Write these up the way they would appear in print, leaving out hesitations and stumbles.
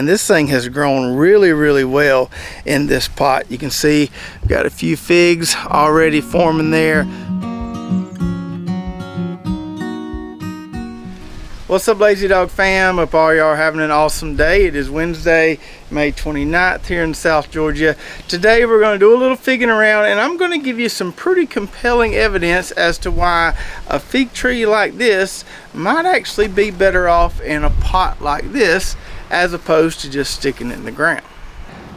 And this thing has grown really, really well in this pot. You can see we've got a few figs already forming there. What's up, Lazy Dog fam? Hope all y'all are having an awesome day. It is Wednesday, May 29th here in South Georgia. Today we're going to do a little figging around, and I'm going to give you some pretty compelling evidence as to why a fig tree like this might actually be better off in a pot like this as opposed to just sticking it in the ground.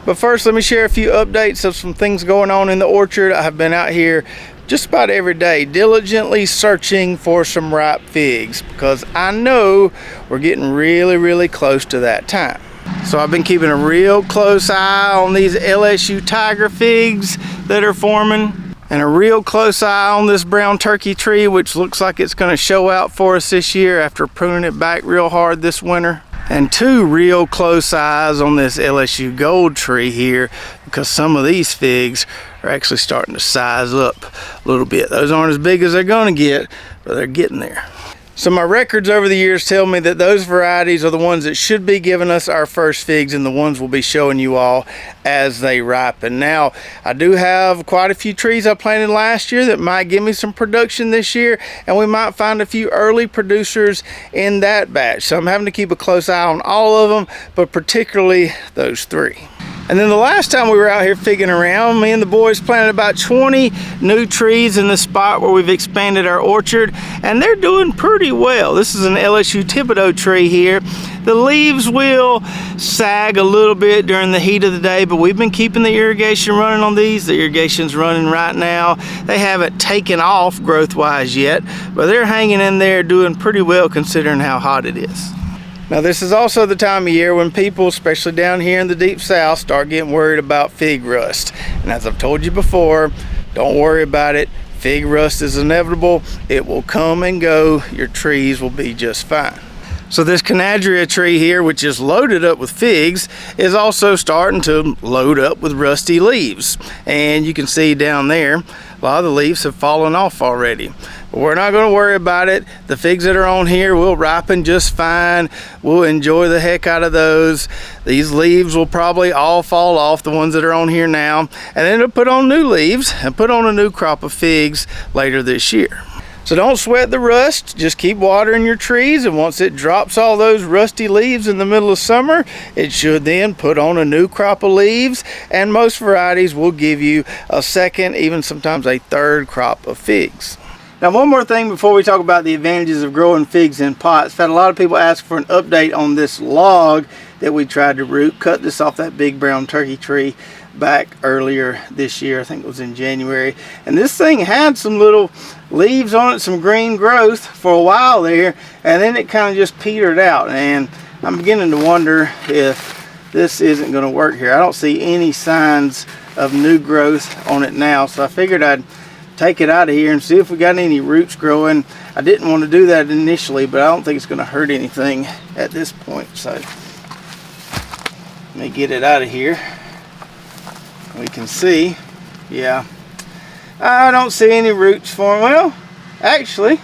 But first, let me share a few updates of some things going on in the orchard. I have been out here just about every day diligently searching for some ripe figs because I know we're getting really, really close to that time. So I've been keeping a real close eye on these LSU tiger figs that are forming, and a real close eye on this brown turkey tree, which looks like it's going to show out for us this year after pruning it back real hard this winter. And two real close eyes on this LSU gold tree here, because some of these figs are actually starting to size up a little bit. Those aren't as big as they're going to get, but they're getting there. So my records over the years tell me that those varieties are the ones that should be giving us our first figs, and the ones we'll be showing you all as they ripen. Now, I do have quite a few trees I planted last year that might give me some production this year, and we might find a few early producers in that batch. So I'm having to keep a close eye on all of them, but particularly those three. And then the last time we were out here figging around, me and the boys planted about 20 new trees in the spot where we've expanded our orchard, and they're doing pretty well. This is an LSU Thibodeau tree here. The leaves will sag a little bit during the heat of the day, but we've been keeping the irrigation running on these. The irrigation's running right now. They haven't taken off growth-wise yet, but they're hanging in there doing pretty well considering how hot it is. Now, this is also the time of year when people, especially down here in the deep south, start getting worried about fig rust. And as I've told you before, don't worry about it. Fig rust is inevitable. It will come and go. Your trees will be just fine. So this Canadria tree here, which is loaded up with figs, is also starting to load up with rusty leaves. And you can see down there, a lot of the leaves have fallen off already. But we're not going to worry about it. The figs that are on here will ripen just fine. We'll enjoy the heck out of those. These leaves will probably all fall off, the ones that are on here now, and then it'll put on new leaves and put on a new crop of figs later this year. So don't sweat the rust, just keep watering your trees, and once it drops all those rusty leaves in the middle of summer, it should then put on a new crop of leaves, and most varieties will give you a second, even sometimes a third crop of figs. Now, one more thing before we talk about the advantages of growing figs in pots. I've had a lot of people ask for an update on this log that we tried to root. Cut this off that big brown turkey tree back earlier this year. I think it was in January. And this thing had some little leaves on it, some green growth for a while there, and then it kind of just petered out. And I'm beginning to wonder if this isn't going to work here. I don't see any signs of new growth on it now, so I figured I'd take it out of here and see if we got any roots growing. I didn't want to do that initially, but I don't think it's going to hurt anything at this point. So let me get it out of here. We can see, yeah, I don't see any roots forming. Well, actually,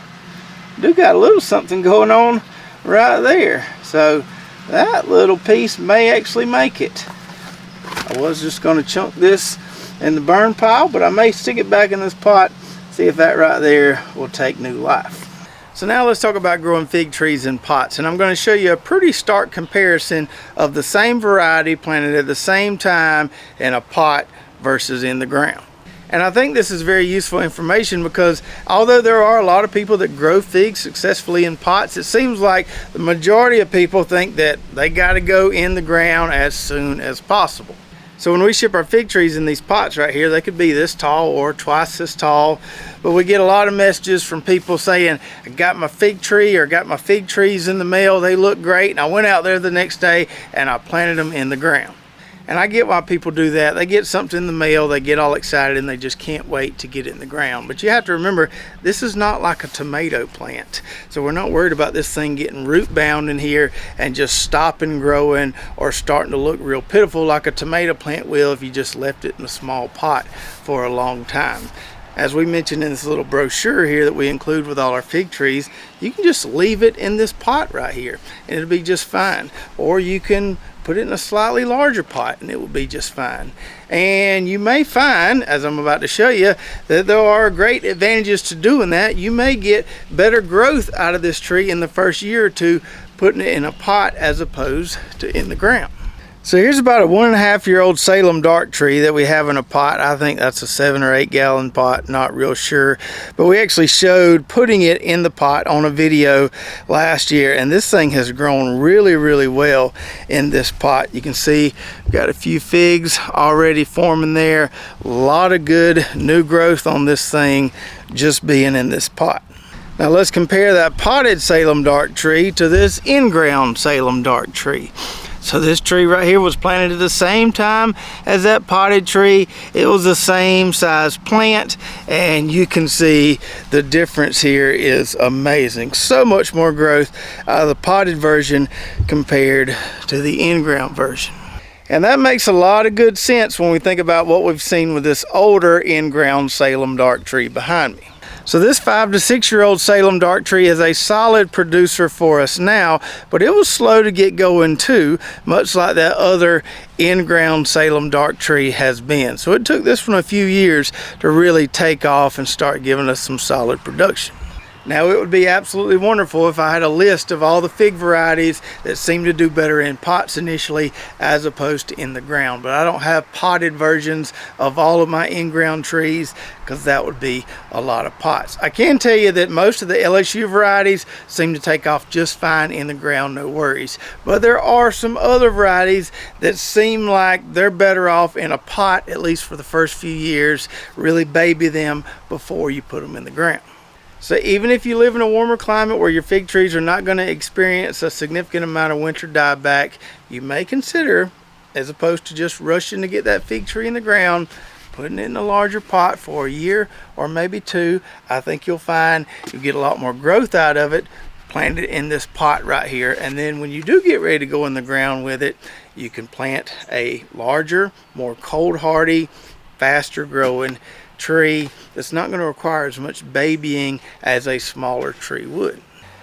do got a little something going on right there. So that little piece may actually make it. I was just going to chunk this in the burn pile, but I may stick it back in this pot, see if that right there will take new life. So now let's talk about growing fig trees in pots, and I'm going to show you a pretty stark comparison of the same variety planted at the same time in a pot versus in the ground. And I think this is very useful information because although there are a lot of people that grow figs successfully in pots, it seems like the majority of people think that they got to go in the ground as soon as possible. So when we ship our fig trees in these pots right here, they could be this tall or twice this tall, but we get a lot of messages from people saying, I got my fig tree or got my fig trees in the mail, they look great, and I went out there the next day and I planted them in the ground. And I get why people do that. They get something in the mail, they get all excited, and they just can't wait to get it in the ground. But you have to remember, this is not like a tomato plant. So we're not worried about this thing getting root bound in here and just stopping growing or starting to look real pitiful like a tomato plant will if you just left it in a small pot for a long time. As we mentioned in this little brochure here that we include with all our fig trees, you can just leave it in this pot right here and it'll be just fine. Or you can put it in a slightly larger pot and it will be just fine. And you may find, as I'm about to show you, that there are great advantages to doing that. You may get better growth out of this tree in the first year or two putting it in a pot as opposed to in the ground. So here's about a 1.5-year-old Salem dark tree that we have in a pot. I think that's a 7 or 8 gallon pot, not real sure. But we actually showed putting it in the pot on a video last year, and this thing has grown really, really well in this pot. You can see we've got a few figs already forming there. A lot of good new growth on this thing just being in this pot. Now let's compare that potted Salem dark tree to this in-ground Salem dark tree. So this tree right here was planted at the same time as that potted tree. It was the same size plant, and you can see the difference here is amazing. So much more growth out of the potted version compared to the in-ground version. And that makes a lot of good sense when we think about what we've seen with this older in-ground Salem dark tree behind me. So this 5 to 6-year-old Salem dark tree is a solid producer for us now, but it was slow to get going too, much like that other in-ground Salem dark tree has been. So it took this one a few years to really take off and start giving us some solid production. Now it would be absolutely wonderful if I had a list of all the fig varieties that seem to do better in pots initially as opposed to in the ground, but I don't have potted versions of all of my in-ground trees because that would be a lot of pots. I can tell you that most of the LSU varieties seem to take off just fine in the ground, no worries, but there are some other varieties that seem like they're better off in a pot, at least for the first few years. Really baby them before you put them in the ground. So even if you live in a warmer climate where your fig trees are not going to experience a significant amount of winter dieback, you may consider, as opposed to just rushing to get that fig tree in the ground, putting it in a larger pot for a year or maybe 2. I think you'll find you'll get a lot more growth out of it planted in this pot right here. And then when you do get ready to go in the ground with it, you can plant a larger, more cold hardy, faster growing tree that's not going to require as much babying as a smaller tree would.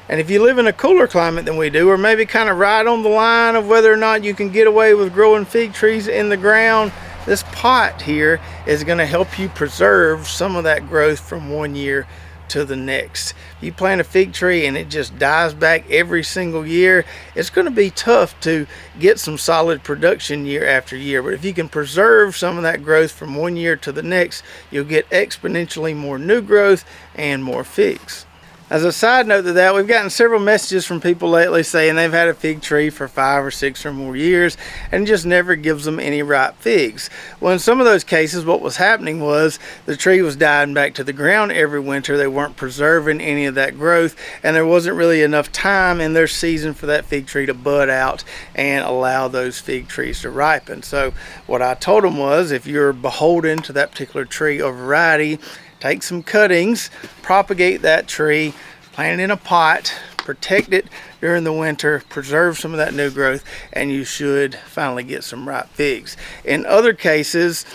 And if you live in a cooler climate than we do, or maybe kind of right on the line of whether or not you can get away with growing fig trees in the ground, this pot here is going to help you preserve some of that growth from one year to the next. You plant a fig tree and it just dies back every single year, it's going to be tough to get some solid production year after year. But if you can preserve some of that growth from one year to the next, you'll get exponentially more new growth and more figs. As a side note to that, we've gotten several messages from people lately saying they've had a fig tree for 5 or 6 or more years and it just never gives them any ripe figs. Well, in some of those cases, what was happening was the tree was dying back to the ground every winter. They weren't preserving any of that growth, and there wasn't really enough time in their season for that fig tree to bud out and allow those fig trees to ripen. So what I told them was, if you're beholden to that particular tree or variety, take some cuttings, propagate that tree, plant it in a pot, protect it during the winter, preserve some of that new growth, and you should finally get some ripe figs. In other cases,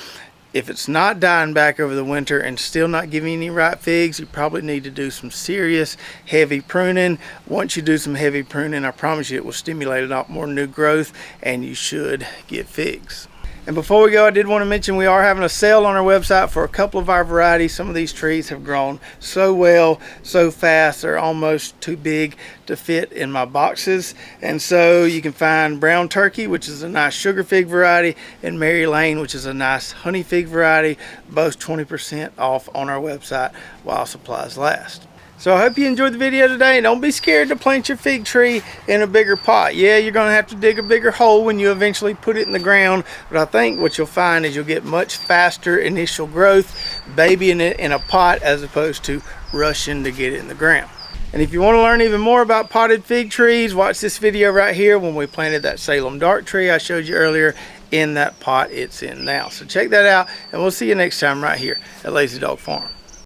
if it's not dying back over the winter and still not giving any ripe figs, you probably need to do some serious heavy pruning. Once you do some heavy pruning, I promise you it will stimulate a lot more new growth and you should get figs. And before we go, I did want to mention we are having a sale on our website for a couple of our varieties. Some of these trees have grown so well, so fast, they're almost too big to fit in my boxes. And so you can find Brown Turkey, which is a nice sugar fig variety, and Mary Lane, which is a nice honey fig variety, both 20% off on our website while supplies last. So I hope you enjoyed the video today. Don't be scared to plant your fig tree in a bigger pot. Yeah, you're going to have to dig a bigger hole when you eventually put it in the ground, but I think what you'll find is you'll get much faster initial growth babying it in a pot as opposed to rushing to get it in the ground. And if you want to learn even more about potted fig trees, watch this video right here when we planted that Salem dark tree I showed you earlier in that pot it's in now. So check that out, and we'll see you next time right here at Lazy Dog Farm.